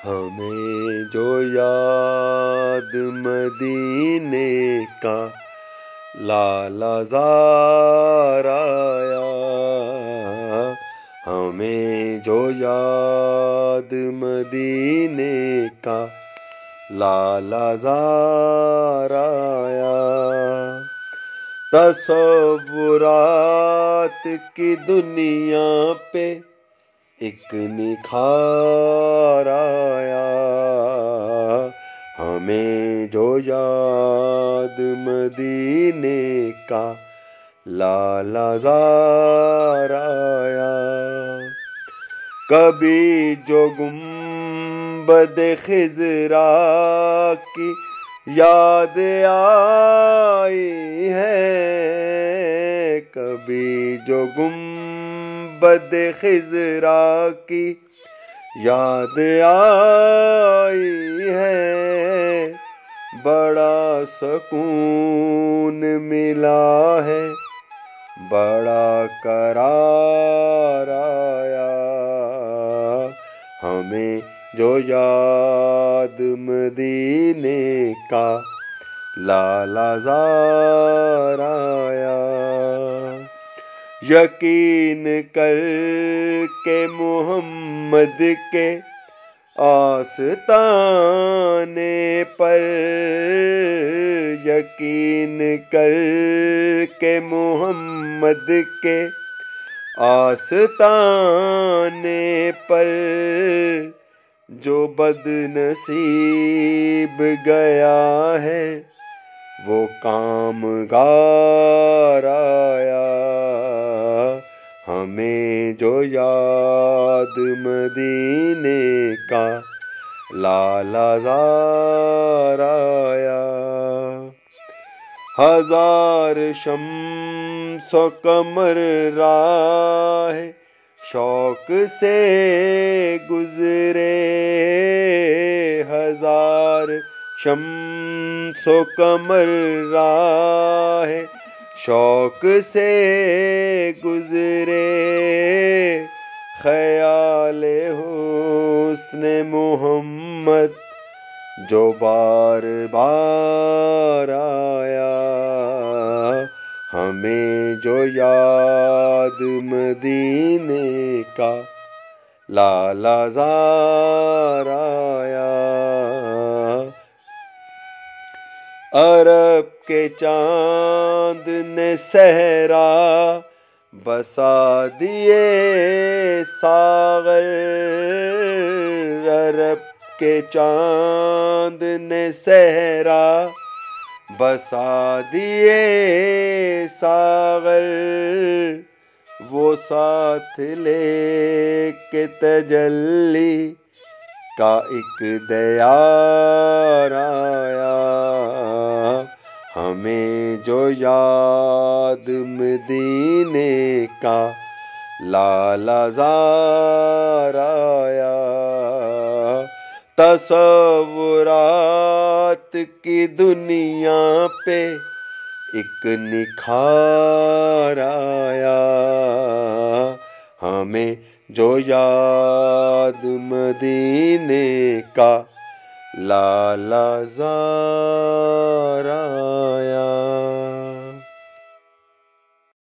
ہمیں جو یاد مدینے کا لالا زار آیا، ہمیں جو یاد مدینے کا لالا زار آیا، تصورات کی دنیا پہ ایک نکھار آیا، ہمیں جو یاد مدینے کا لالا زار آیا، کبھی جو گنبد خضرا کی یاد آئی ہے، کبھی جو گنبد خضرا کی یاد آئی ہے، بڑا سکون ملا ہے، بڑا قرار آیا، ہمیں جو یاد مدینے کا لالا زار آیا، یقین کر کے محمد کے آستانے پر، یقین کر کے محمد کے آستانے پر، جو بد نصیب گیا ہے وہ کامگار آیا، ہمیں جو یاد مدینے کا لالا زار آیا، ہزار شمس و قمر راہ شوق سے گزرے، ہزار شمس و قمر راہ شوق سے گزرے، خیال حسن محمد جو بار بار آیا، ہمیں جو یاد مدینے کا لالا زار آیا، عرب کے چاند نے صحرا بسا دیے ساغر، عرب کے چاند نے صحرا بسا دیے ساغر، وہ ساتھ لے کے تجلی کا ایک دیار آیا، ہمیں جو یاد مدینے کا لالا زار آیا، تصورات کی دنیا پہ ایک نکھار آیا، ہمیں جو یاد مدینے کا لالا زار آیا۔